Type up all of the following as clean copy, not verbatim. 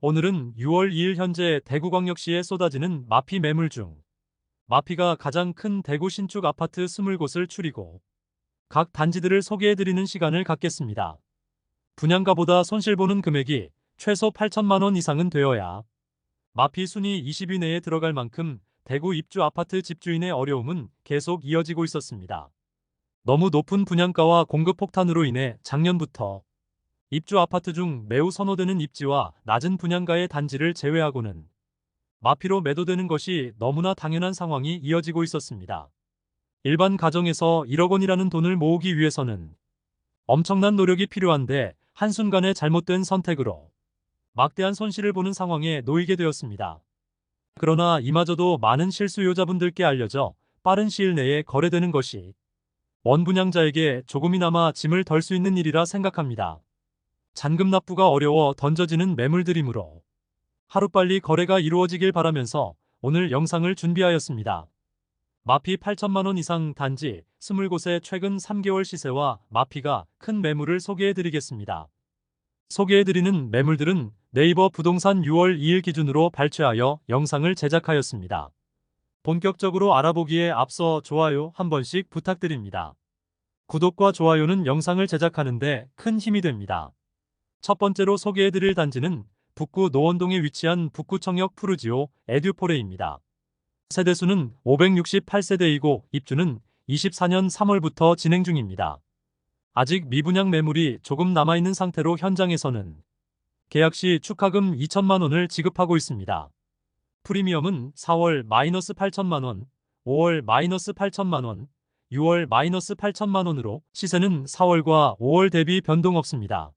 오늘은 6월 2일 현재 대구광역시에 쏟아지는 마피 매물 중 마피가 가장 큰 대구 신축 아파트 20곳을 추리고 각 단지들을 소개해드리는 시간을 갖겠습니다. 분양가보다 손실보는 금액이 최소 8천만 원 이상은 되어야 마피 순위 20위 내에 들어갈 만큼 대구 입주 아파트 집주인의 어려움은 계속 이어지고 있었습니다. 너무 높은 분양가와 공급 폭탄으로 인해 작년부터 입주 아파트 중 매우 선호되는 입지와 낮은 분양가의 단지를 제외하고는 마피로 매도되는 것이 너무나 당연한 상황이 이어지고 있었습니다. 일반 가정에서 1억 원이라는 돈을 모으기 위해서는 엄청난 노력이 필요한데 한순간의 잘못된 선택으로 막대한 손실을 보는 상황에 놓이게 되었습니다. 그러나 이마저도 많은 실수요자분들께 알려져 빠른 시일 내에 거래되는 것이 원 분양자에게 조금이나마 짐을 덜 수 있는 일이라 생각합니다. 잔금 납부가 어려워 던져지는 매물들이므로 하루빨리 거래가 이루어지길 바라면서 오늘 영상을 준비하였습니다. 마피 8천만 원 이상 단지 20곳의 최근 3개월 시세와 마피가 큰 매물을 소개해드리겠습니다. 소개해드리는 매물들은 네이버 부동산 6월 2일 기준으로 발췌하여 영상을 제작하였습니다. 본격적으로 알아보기에 앞서 좋아요 한 번씩 부탁드립니다. 구독과 좋아요는 영상을 제작하는데 큰 힘이 됩니다. 첫 번째로 소개해드릴 단지는 북구 노원동에 위치한 북구청역 푸르지오 에듀포레입니다. 세대수는 568세대이고 입주는 24년 3월부터 진행 중입니다. 아직 미분양 매물이 조금 남아있는 상태로 현장에서는 계약 시 축하금 2천만 원을 지급하고 있습니다. 프리미엄은 4월 -8천만 원, 5월 -8천만 원, 6월 -8천만 원으로 시세는 4월과 5월 대비 변동 없습니다.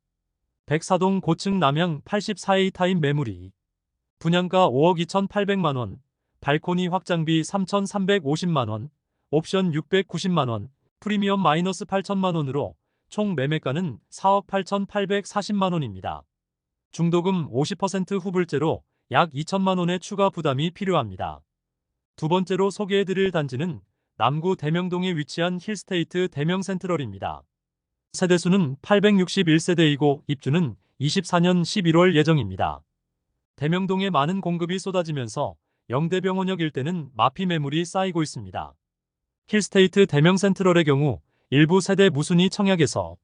백사동 고층 남향 84A 타입 매물이 분양가 5억 2,800만 원, 발코니 확장비 3,350만 원, 옵션 690만 원, 프리미엄 -8천만 원으로 총 매매가는 4억 8,840만 원입니다. 중도금 50% 후불제로 약 2천만 원의 추가 부담이 필요합니다. 두 번째로 소개해드릴 단지는 남구 대명동에 위치한 힐스테이트 대명센트럴입니다. 세대수는 861세대이고 입주는 24년 11월 예정입니다. 대명동에 많은 공급이 쏟아지면서 영대병원역 일대는 마피 매물이 쌓이고 있습니다. 힐스테이트 대명센트럴의 경우 일부 세대 무순위 청약에서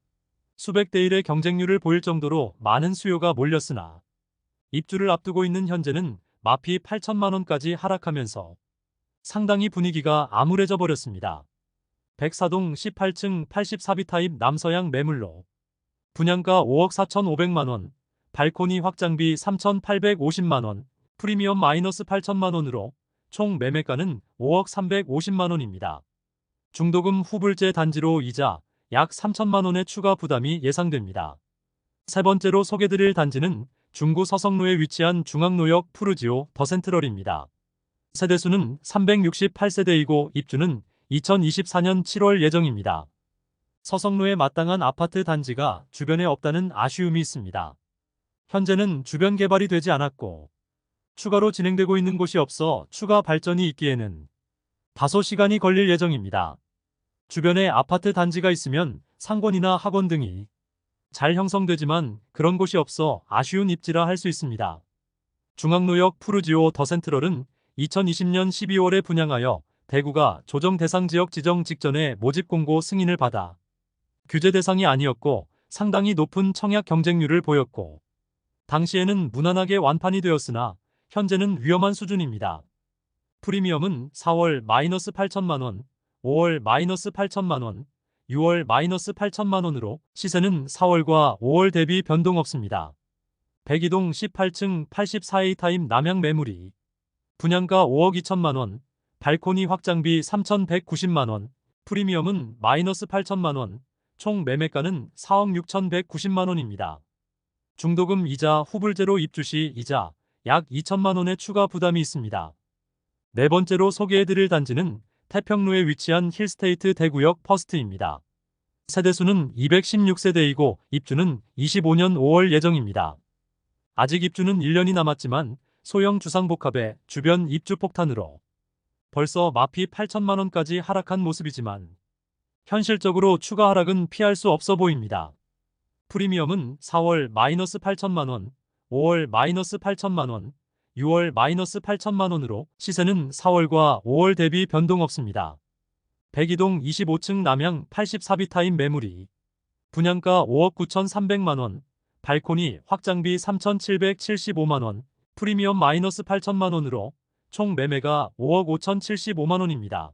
수백 대 1의 경쟁률을 보일 정도로 많은 수요가 몰렸으나 입주를 앞두고 있는 현재는 마피 8천만 원까지 하락하면서 상당히 분위기가 암울해져 버렸습니다. 백사동 18층 84B 타입 남서양 매물로 분양가 5억 4,500만 원, 발코니 확장비 3,850만 원, 프리미엄 -8천만 원으로 총 매매가는 5억 350만 원입니다. 중도금 후불제 단지로 이자 약 3천만 원의 추가 부담이 예상됩니다. 세 번째로 소개드릴 단지는 중구 서성로에 위치한 중앙노역 푸르지오 더센트럴입니다. 세대수는 368세대이고 입주는 2024년 7월 예정입니다. 서성로에 마땅한 아파트 단지가 주변에 없다는 아쉬움이 있습니다. 현재는 주변 개발이 되지 않았고 추가로 진행되고 있는 곳이 없어 추가 발전이 있기에는 다소 시간이 걸릴 예정입니다. 주변에 아파트 단지가 있으면 상권이나 학원 등이 잘 형성되지만 그런 곳이 없어 아쉬운 입지라 할 수 있습니다. 중앙노역 푸르지오 더센트럴은 2020년 12월에 분양하여 대구가 조정 대상 지역 지정 직전에 모집 공고 승인을 받아 규제 대상이 아니었고 상당히 높은 청약 경쟁률을 보였고 당시에는 무난하게 완판이 되었으나 현재는 위험한 수준입니다. 프리미엄은 4월 -8천만 원, 5월 -8천만 원, 6월 -8천만 원으로 시세는 4월과 5월 대비 변동 없습니다. 백이동 18층 84A 타입 남향 매물이 분양가 5억 2천만 원, 발코니 확장비 3,190만 원, 프리미엄은 -8천만 원, 총 매매가는 4억 6,190만 원입니다. 중도금 이자 후불제로 입주 시 이자 약 2천만 원의 추가 부담이 있습니다. 네 번째로 소개해드릴 단지는 태평로에 위치한 힐스테이트 대구역 퍼스트입니다. 세대수는 216세대이고 입주는 25년 5월 예정입니다. 아직 입주는 1년이 남았지만 소형 주상복합의 주변 입주 폭탄으로 벌써 마피 8천만 원까지 하락한 모습이지만 현실적으로 추가 하락은 피할 수 없어 보입니다. 프리미엄은 4월 -8천만 원, 5월 마이너스 8천만 원, 6월 마이너스 8천만 원으로 시세는 4월과 5월 대비 변동 없습니다. 102동 25층 남양 84비타임 매물이 분양가 5억 9,300만 원, 발코니 확장비 3,775만 원, 프리미엄 마이너스 8천만 원으로 총 매매가 5억 5,075만 원입니다.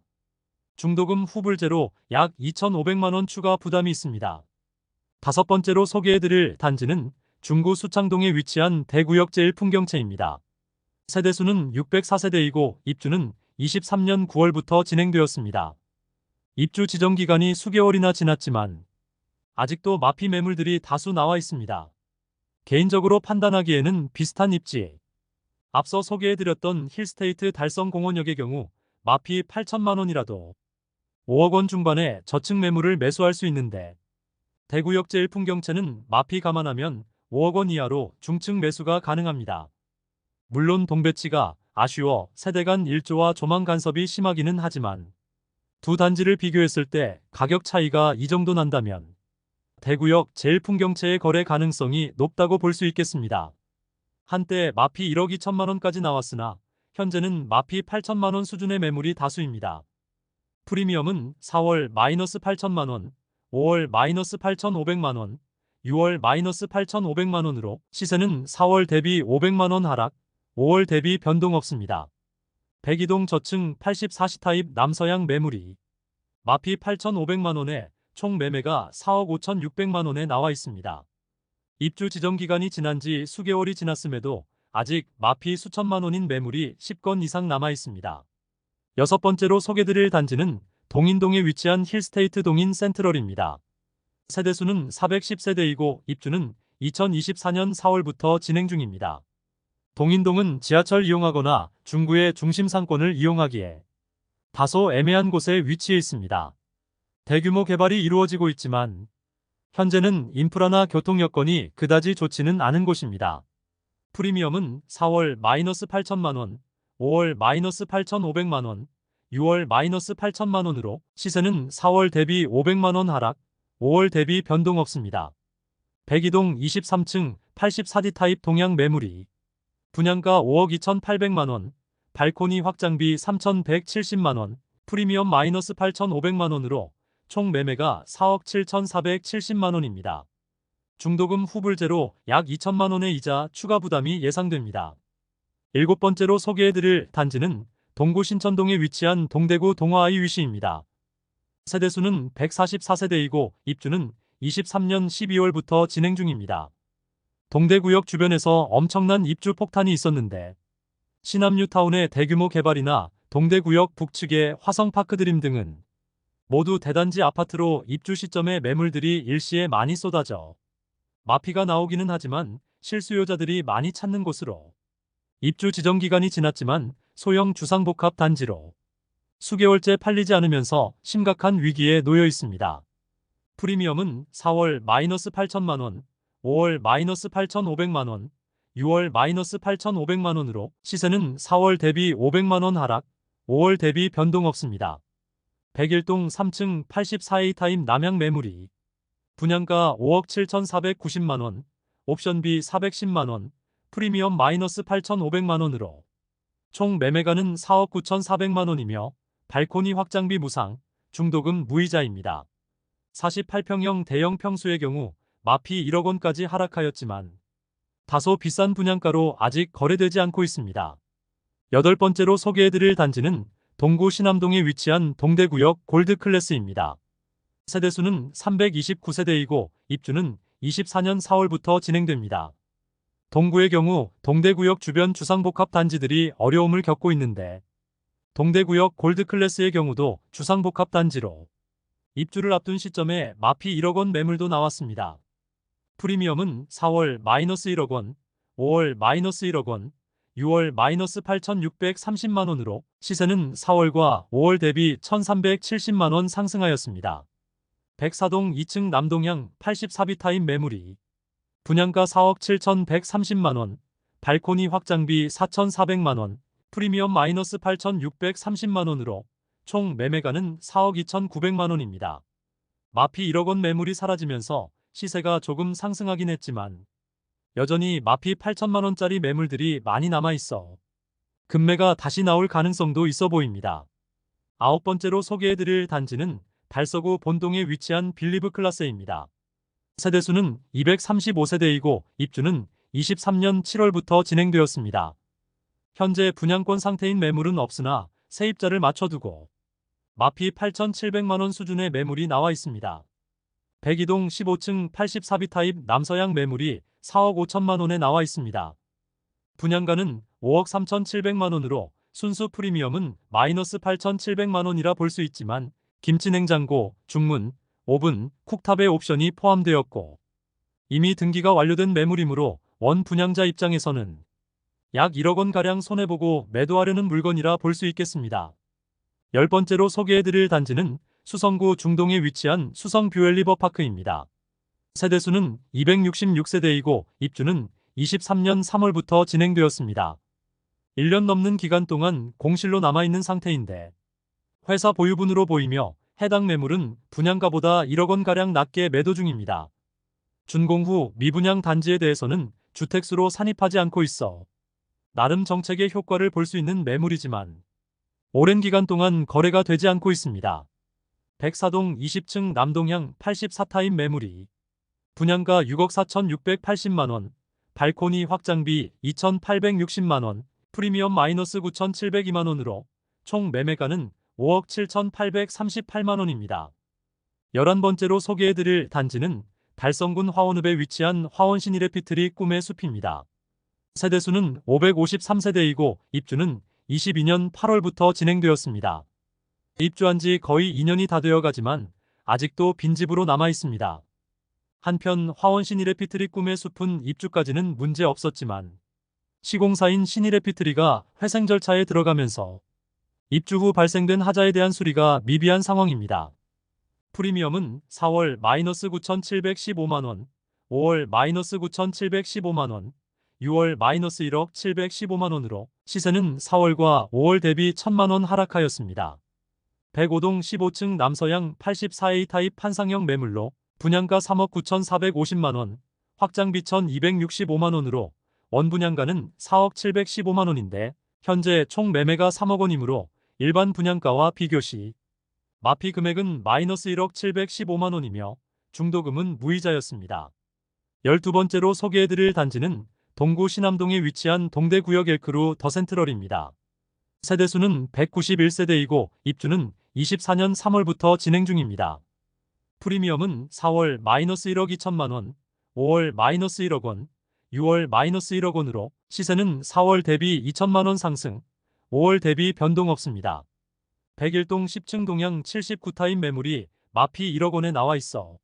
중도금 후불제로 약 2,500만 원 추가 부담이 있습니다. 다섯 번째로 소개해드릴 단지는 중구 수창동에 위치한 대구역 제1풍경채입니다. 세대수는 604세대이고 입주는 23년 9월부터 진행되었습니다. 입주 지정 기간이 수개월이나 지났지만 아직도 마피 매물들이 다수 나와 있습니다. 개인적으로 판단하기에는 비슷한 입지. 앞서 소개해드렸던 힐스테이트 달성공원역의 경우 마피 8천만 원이라도 5억 원 중반에 저층 매물을 매수할 수 있는데 대구역 제1풍경채는 마피 감안하면 5억 원 이하로 중층 매수가 가능합니다. 물론 동배치가 아쉬워 세대 간 일조와 조망 간섭이 심하기는 하지만 두 단지를 비교했을 때 가격 차이가 이 정도 난다면 대구역 제1풍경채의 거래 가능성이 높다고 볼 수 있겠습니다. 한때 마피 1억 2천만 원까지 나왔으나 현재는 마피 8천만 원 수준의 매물이 다수입니다. 프리미엄은 4월 마이너스 8천만 원, 5월 마이너스 8,500만 원, 6월 마이너스 8,500만 원으로 시세는 4월 대비 500만 원 하락, 5월 대비 변동 없습니다. 102동 저층 84시 타입 남서양 매물이 마피 8,500만 원에 총 매매가 4억 5,600만 원에 나와 있습니다. 입주 지정 기간이 지난 지 수개월이 지났음에도 아직 마피 수천만 원인 매물이 10건 이상 남아 있습니다. 여섯 번째로 소개드릴 단지는 동인동에 위치한 힐스테이트 동인 센트럴입니다. 세대수는 410세대이고 입주는 2024년 4월부터 진행 중입니다. 동인동은 지하철 이용하거나 중구의 중심 상권을 이용하기에 다소 애매한 곳에 위치해 있습니다. 대규모 개발이 이루어지고 있지만 현재는 인프라나 교통 여건이 그다지 좋지는 않은 곳입니다. 프리미엄은 4월 마이너스 8천만 원, 5월 마이너스 8,500만 원, 6월 마이너스 8천만 원으로 시세는 4월 대비 500만 원 하락, 5월 대비 변동 없습니다. 102동 23층 84D 타입 동양 매물이 분양가 5억 2,800만 원, 발코니 확장비 3,170만 원, 프리미엄 마이너스 8,500만 원으로 총 매매가 4억 7,470만 원입니다. 중도금 후불제로 약 2천만 원의 이자 추가 부담이 예상됩니다. 일곱 번째로 소개해드릴 단지는 동구 신천동에 위치한 동대구 동화아이 위시입니다. 세대수는 144세대이고 입주는 23년 12월부터 진행 중입니다. 동대구역 주변에서 엄청난 입주 폭탄이 있었는데 신암뉴타운의 대규모 개발이나 동대구역 북측의 화성파크드림 등은 모두 대단지 아파트로 입주 시점에 매물들이 일시에 많이 쏟아져 마피가 나오기는 하지만 실수요자들이 많이 찾는 곳으로 입주 지정 기간이 지났지만 소형 주상복합 단지로 수개월째 팔리지 않으면서 심각한 위기에 놓여 있습니다. 프리미엄은 4월 마이너스 8천만 원, 5월 마이너스 8,500만 원, 6월 마이너스 8,500만 원으로 시세는 4월 대비 500만 원 하락, 5월 대비 변동 없습니다. 101동 3층 84A 타입 남양 매물이 분양가 5억 7,490만 원, 옵션비 410만 원, 프리미엄 마이너스 8,500만 원으로 총 매매가는 4억 9,400만 원이며 발코니 확장비 무상, 중도금 무이자입니다. 48평형 대형 평수의 경우 마피 1억 원까지 하락하였지만 다소 비싼 분양가로 아직 거래되지 않고 있습니다. 여덟 번째로 소개해드릴 단지는 동구 신암동에 위치한 동대구역 골드클래스입니다. 세대수는 329세대이고 입주는 24년 4월부터 진행됩니다. 동구의 경우 동대구역 주변 주상복합 단지들이 어려움을 겪고 있는데 동대구역 골드클래스의 경우도 주상복합 단지로 입주를 앞둔 시점에 마피 1억 원 매물도 나왔습니다. 프리미엄은 4월 마이너스 1억 원, 5월 마이너스 1억 원, 6월 마이너스 8,630만 원으로 시세는 4월과 5월 대비 1,370만 원 상승하였습니다. 104동 2층 남동향 84비타임 매물이 분양가 4억 7,130만 원, 발코니 확장비 4,400만 원, 프리미엄 마이너스 8,630만 원으로 총 매매가는 4억 2,900만 원입니다. 마피 1억 원 매물이 사라지면서 시세가 조금 상승하긴 했지만 여전히 마피 8천만 원짜리 매물들이 많이 남아있어 급매가 다시 나올 가능성도 있어 보입니다. 아홉 번째로 소개해드릴 단지는 달서구 본동에 위치한 빌리브 클라스입니다. 세대수는 235세대이고 입주는 23년 7월부터 진행되었습니다. 현재 분양권 상태인 매물은 없으나 세입자를 맞춰두고 마피 8,700만원 수준의 매물이 나와 있습니다. 102동 15층 84비 타입 남서양 매물이 4억 5천만원에 나와 있습니다. 분양가는 5억 3,700만원으로 순수 프리미엄은 마이너스 8,700만원이라 볼 수 있지만 김치냉장고, 중문, 오븐, 쿡탑의 옵션이 포함되었고 이미 등기가 완료된 매물이므로 원 분양자 입장에서는 약 1억 원가량 손해보고 매도하려는 물건이라 볼 수 있겠습니다. 열 번째로 소개해드릴 단지는 수성구 중동에 위치한 수성 뷰엘리버파크입니다. 세대수는 266세대이고 입주는 23년 3월부터 진행되었습니다. 1년 넘는 기간 동안 공실로 남아있는 상태인데 회사 보유분으로 보이며 해당 매물은 분양가보다 1억 원가량 낮게 매도 중입니다. 준공 후 미분양 단지에 대해서는 주택수로 산입하지 않고 있어 나름 정책의 효과를 볼 수 있는 매물이지만 오랜 기간 동안 거래가 되지 않고 있습니다. 104동 20층 남동향 84타입 매물이 분양가 6억 4,680만원, 발코니 확장비 2,860만원, 프리미엄 마이너스 9,702만원으로 총 매매가는 5억 7,838만원입니다. 11번째로 소개해드릴 단지는 달성군 화원읍에 위치한 화원신일에피트리 꿈의 숲입니다. 세대수는 553세대이고 입주는 22년 8월부터 진행되었습니다. 입주한 지 거의 2년이 다 되어 가지만 아직도 빈집으로 남아 있습니다. 한편 화원신일에피트리 꿈의 숲은 입주까지는 문제 없었지만 시공사인 신일에피트리가 회생 절차에 들어가면서 입주 후 발생된 하자에 대한 수리가 미비한 상황입니다. 프리미엄은 4월 마이너스 9,715만원, 5월 마이너스 9,715만원, 6월 마이너스 1억 715만원으로 시세는 4월과 5월 대비 1,000만원 하락하였습니다. 105동 15층 남서양 84A 타입 판상형 매물로 분양가 3억 9,450만원, 확장비 1,265만원으로 원분양가는 4억 715만원인데 현재 총 매매가 3억 원이므로 일반 분양가와 비교시 마피 금액은 마이너스 1억 715만원이며 중도금은 무이자였습니다. 12번째로 소개해드릴 단지는 동구 신암동에 위치한 동대구역 엘크루 더센트럴입니다. 세대수는 191세대이고 입주는 24년 3월부터 진행 중입니다. 프리미엄은 4월 마이너스 1억 2천만원, 5월 마이너스 1억 원, 6월 마이너스 1억 원으로 시세는 4월 대비 2천만원 상승, 5월 대비 변동 없습니다. 101동 10층 동향 79타입 매물이 마피 1억 원에 나와 있어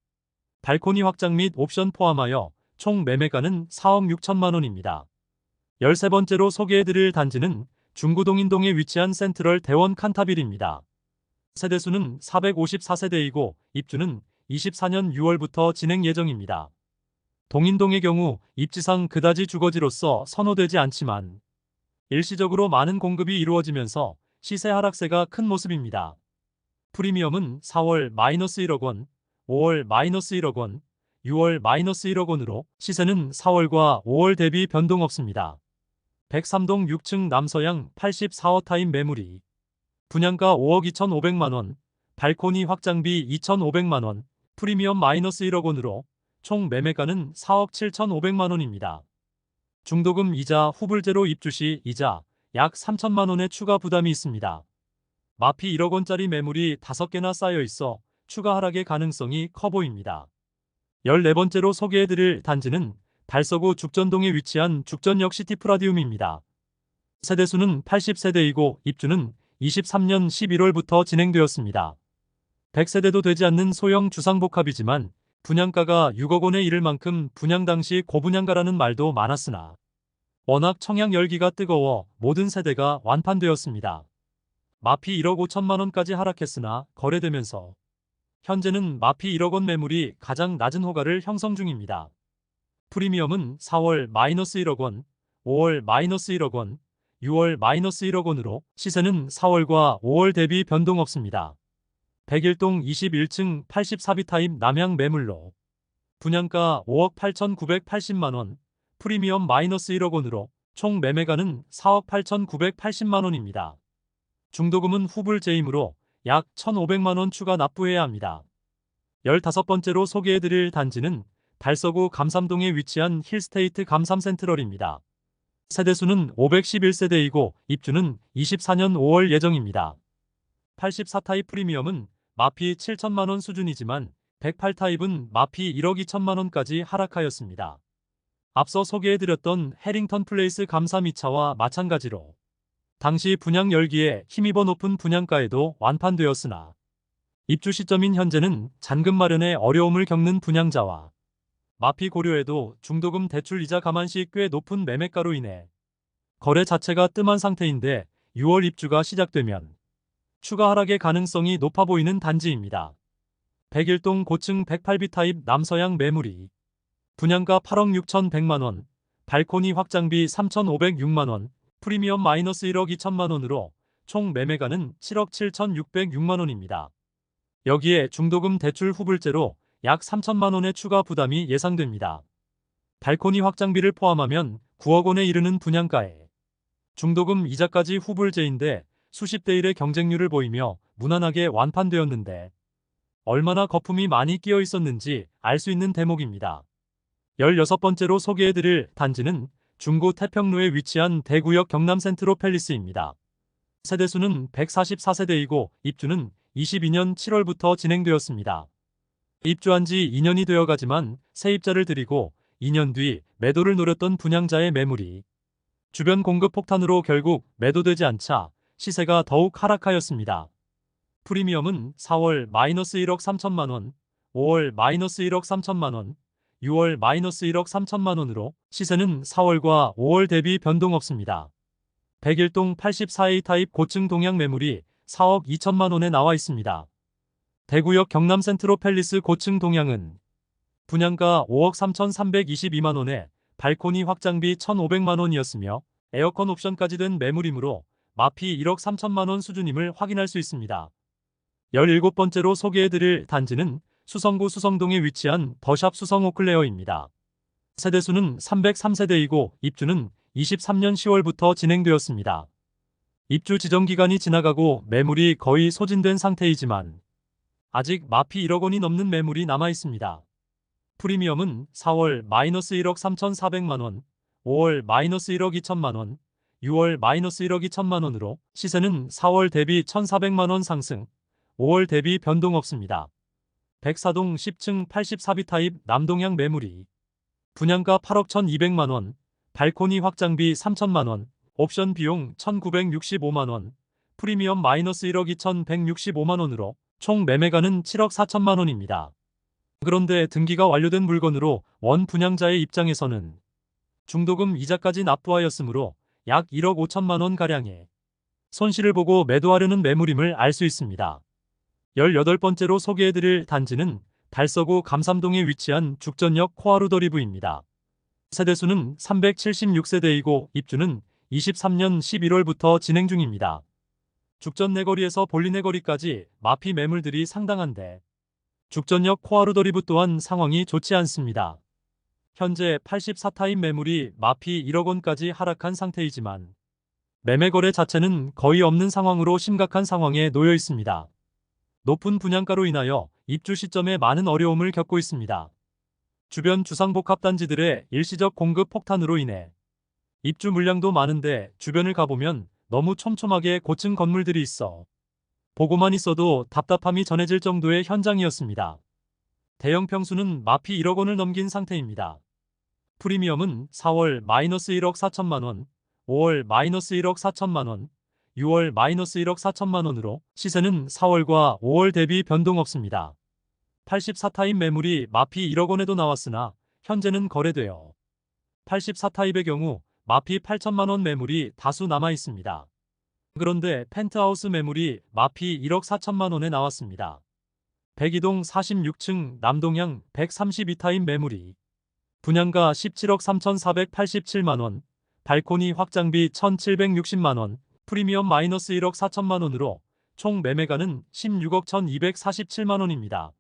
발코니 확장 및 옵션 포함하여 총 매매가는 4억 6천만 원입니다. 13번째로 소개해드릴 단지는 중구동인동에 위치한 센트럴 대원 칸타빌입니다. 세대수는 454세대이고 입주는 24년 6월부터 진행 예정입니다. 동인동의 경우 입지상 그다지 주거지로서 선호되지 않지만 일시적으로 많은 공급이 이루어지면서 시세 하락세가 큰 모습입니다. 프리미엄은 4월 마이너스 1억 원, 5월 마이너스 1억 원, 6월 마이너스 1억 원으로 시세는 4월과 5월 대비 변동 없습니다. 103동 6층 남서양 84호 타입 매물이 분양가 5억 2,500만원, 발코니 확장비 2,500만원, 프리미엄 마이너스 1억 원으로 총 매매가는 4억 7,500만원입니다. 중도금 이자 후불제로 입주 시 이자 약 3천만원의 추가 부담이 있습니다. 마피 1억 원짜리 매물이 5개나 쌓여 있어 추가 하락의 가능성이 커 보입니다. 14번째로 소개해드릴 단지는 달서구 죽전동에 위치한 죽전역 시티프라디움입니다. 세대수는 80세대이고 입주는 23년 11월부터 진행되었습니다. 100세대도 되지 않는 소형 주상복합이지만 분양가가 6억 원에 이를 만큼 분양 당시 고분양가라는 말도 많았으나 워낙 청약 열기가 뜨거워 모든 세대가 완판되었습니다. 마피 1억 5천만 원까지 하락했으나 거래되면서 현재는 마피 1억 원 매물이 가장 낮은 호가를 형성 중입니다. 프리미엄은 4월 마이너스 1억 원, 5월 마이너스 1억 원, 6월 마이너스 1억 원으로 시세는 4월과 5월 대비 변동 없습니다. 101동 21층 84비 타입 남향 매물로 분양가 5억 8,980만 원, 프리미엄 마이너스 1억 원으로 총 매매가는 4억 8,980만 원입니다. 중도금은 후불제이므로 약 1,500만 원 추가 납부해야 합니다. 15번째로 소개해드릴 단지는 달서구 감삼동에 위치한 힐스테이트 감삼센트럴입니다. 세대수는 511세대이고 입주는 24년 5월 예정입니다. 84타입 프리미엄은 마피 7천만 원 수준이지만 108타입은 마피 1억 2천만 원까지 하락하였습니다. 앞서 소개해드렸던 해링턴 플레이스 감삼 2차와 마찬가지로 당시 분양 열기에 힘입어 높은 분양가에도 완판되었으나 입주 시점인 현재는 잔금 마련에 어려움을 겪는 분양자와 마피 고려에도 중도금 대출 이자 감안 시 꽤 높은 매매가로 인해 거래 자체가 뜸한 상태인데 6월 입주가 시작되면 추가 하락의 가능성이 높아 보이는 단지입니다. 101동 고층 108B 타입 남서양 매물이 분양가 8억 6,100만 원, 발코니 확장비 3,506만 원, 프리미엄 마이너스 1억 2천만 원으로 총 매매가는 7억 7,606만 원입니다. 여기에 중도금 대출 후불제로 약 3천만 원의 추가 부담이 예상됩니다. 발코니 확장비를 포함하면 9억 원에 이르는 분양가에 중도금 이자까지 후불제인데 수십 대 1의 경쟁률을 보이며 무난하게 완판되었는데 얼마나 거품이 많이 끼어 있었는지 알 수 있는 대목입니다. 16번째로 소개해드릴 단지는 중구 태평로에 위치한 대구역 경남 센트로 팰리스입니다. 세대수는 144세대이고 입주는 22년 7월부터 진행되었습니다. 입주한 지 2년이 되어가지만 세입자를 들이고 2년 뒤 매도를 노렸던 분양자의 매물이 주변 공급 폭탄으로 결국 매도되지 않자 시세가 더욱 하락하였습니다. 프리미엄은 4월 마이너스 1억 3천만 원, 5월 마이너스 1억 3천만 원, 6월 마이너스 1억 3천만 원으로 시세는 4월과 5월 대비 변동 없습니다. 101동 84A 타입 고층 동양 매물이 4억 2천만 원에 나와 있습니다. 대구역 경남 센트로 팰리스 고층 동양은 분양가 5억 3,322만 원에 발코니 확장비 1,500만 원이었으며 에어컨 옵션까지 된 매물이므로 마피 1억 3천만 원 수준임을 확인할 수 있습니다. 17번째로 소개해드릴 단지는 수성구 수성동에 위치한 더샵 수성 오클레어입니다. 세대수는 303세대이고 입주는 23년 10월부터 진행되었습니다. 입주 지정 기간이 지나가고 매물이 거의 소진된 상태이지만 아직 마피 1억 원이 넘는 매물이 남아 있습니다. 프리미엄은 4월 마이너스 1억 3,400만 원, 5월 마이너스 1억 2천만 원, 6월 마이너스 1억 2천만 원으로 시세는 4월 대비 1,400만 원 상승, 5월 대비 변동 없습니다. 104동 10층 84B 타입 남동향 매물이 분양가 8억 1,200만 원, 발코니 확장비 3천만 원, 옵션 비용 1,965만 원, 프리미엄 마이너스 1억 2,165만 원으로 총 매매가는 7억 4천만 원입니다. 그런데 등기가 완료된 물건으로 원 분양자의 입장에서는 중도금 이자까지 납부하였으므로 약 1억 5천만 원 가량의 손실을 보고 매도하려는 매물임을 알 수 있습니다. 18번째로 소개해드릴 단지는 달서구 감삼동에 위치한 죽전역 코아루더리브입니다. 세대수는 376세대이고 입주는 23년 11월부터 진행 중입니다. 죽전 내거리에서 볼리 내거리까지 마피 매물들이 상당한데 죽전역 코아루더리브 또한 상황이 좋지 않습니다. 현재 84타입 매물이 마피 1억 원까지 하락한 상태이지만 매매 거래 자체는 거의 없는 상황으로 심각한 상황에 놓여 있습니다. 높은 분양가로 인하여 입주 시점에 많은 어려움을 겪고 있습니다. 주변 주상복합단지들의 일시적 공급 폭탄으로 인해 입주 물량도 많은데 주변을 가보면 너무 촘촘하게 고층 건물들이 있어 보고만 있어도 답답함이 전해질 정도의 현장이었습니다. 대형 평수는 마피 1억 원을 넘긴 상태입니다. 프리미엄은 4월 마이너스 1억 4천만 원, 5월 마이너스 1억 4천만 원, 6월 마이너스 1억 4천만 원으로 시세는 4월과 5월 대비 변동 없습니다. 84타입 매물이 마피 1억 원에도 나왔으나 현재는 거래되어 84타입의 경우 마피 8천만 원 매물이 다수 남아 있습니다. 그런데 펜트하우스 매물이 마피 1억 4천만 원에 나왔습니다. 102동 46층 남동향 132타입 매물이 분양가 17억 3,487만 원, 발코니 확장비 1,760만 원, 프리미엄 마이너스 1억 4천만 원으로 총 매매가는 16억 1,247만 원입니다.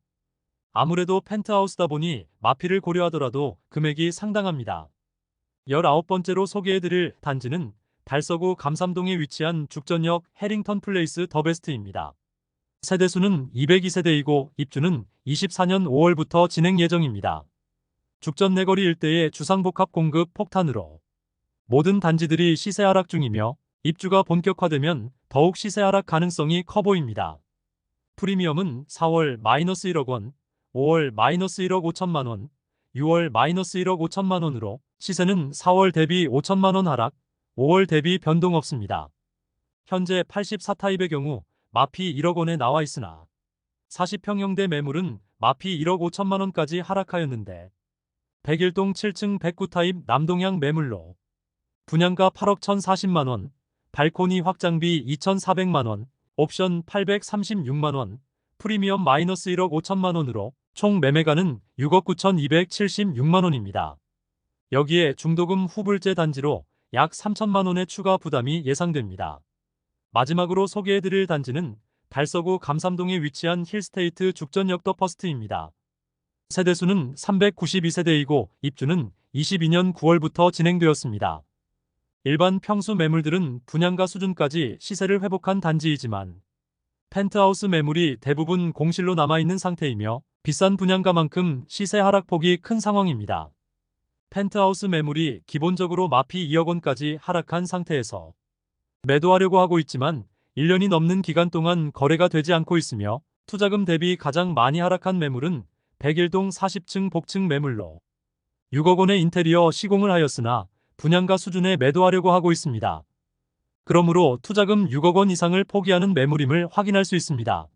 아무래도 펜트하우스다 보니 마피를 고려하더라도 금액이 상당합니다. 19번째로 소개해드릴 단지는 달서구 감삼동에 위치한 죽전역 해링턴 플레이스 더베스트입니다. 세대수는 202세대이고 입주는 24년 5월부터 진행 예정입니다. 죽전 내거리 일대의 주상복합 공급 폭탄으로 모든 단지들이 시세 하락 중이며 입주가 본격화되면 더욱 시세 하락 가능성이 커 보입니다. 프리미엄은 4월 -1억 원, 5월 -1억 5천만 원, 6월 -1억 5천만 원으로 시세는 4월 대비 5천만 원 하락, 5월 대비 변동 없습니다. 현재 84타입의 경우 마피 1억 원에 나와 있으나 40평형대 매물은 마피 1억 5천만 원까지 하락하였는데 101동 7층 109타입 남동향 매물로 분양가 8억 1,040만 원, 발코니 확장비 2,400만 원, 옵션 836만 원, 프리미엄 -1억 5천만 원으로 총 매매가는 6억 9,276만 원입니다. 여기에 중도금 후불제 단지로 약 3천만 원의 추가 부담이 예상됩니다. 마지막으로 소개해드릴 단지는 달서구 감삼동에 위치한 힐스테이트 죽전역 더 퍼스트입니다. 세대수는 392세대이고 입주는 22년 9월부터 진행되었습니다. 일반 평수 매물들은 분양가 수준까지 시세를 회복한 단지이지만 펜트하우스 매물이 대부분 공실로 남아있는 상태이며 비싼 분양가만큼 시세 하락폭이 큰 상황입니다. 펜트하우스 매물이 기본적으로 마피 2억 원까지 하락한 상태에서 매도하려고 하고 있지만 1년이 넘는 기간 동안 거래가 되지 않고 있으며 투자금 대비 가장 많이 하락한 매물은 101동 40층 복층 매물로 6억 원의 인테리어 시공을 하였으나 분양가 수준에 매도하려고 하고 있습니다. 그러므로 투자금 6억 원 이상을 포기하는 매물임을 확인할 수 있습니다.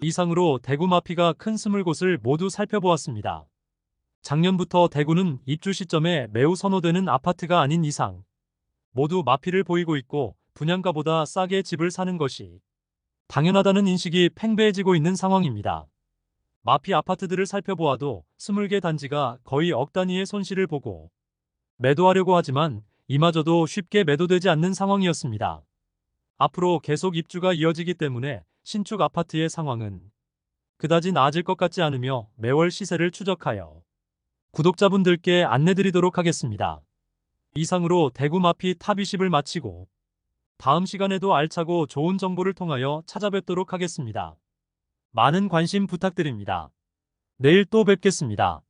이상으로 대구 마피가 큰 20곳을 모두 살펴보았습니다. 작년부터 대구는 입주 시점에 매우 선호되는 아파트가 아닌 이상 모두 마피를 보이고 있고 분양가보다 싸게 집을 사는 것이 당연하다는 인식이 팽배해지고 있는 상황입니다. 마피 아파트들을 살펴보아도 20개 단지가 거의 억 단위의 손실을 보고 매도하려고 하지만 이마저도 쉽게 매도되지 않는 상황이었습니다. 앞으로 계속 입주가 이어지기 때문에 신축 아파트의 상황은 그다지 나아질 것 같지 않으며 매월 시세를 추적하여 구독자분들께 안내드리도록 하겠습니다. 이상으로 대구 마피 탑20을 마치고 다음 시간에도 알차고 좋은 정보를 통하여 찾아뵙도록 하겠습니다. 많은 관심 부탁드립니다. 내일 또 뵙겠습니다.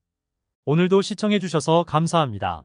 오늘도 시청해주셔서 감사합니다.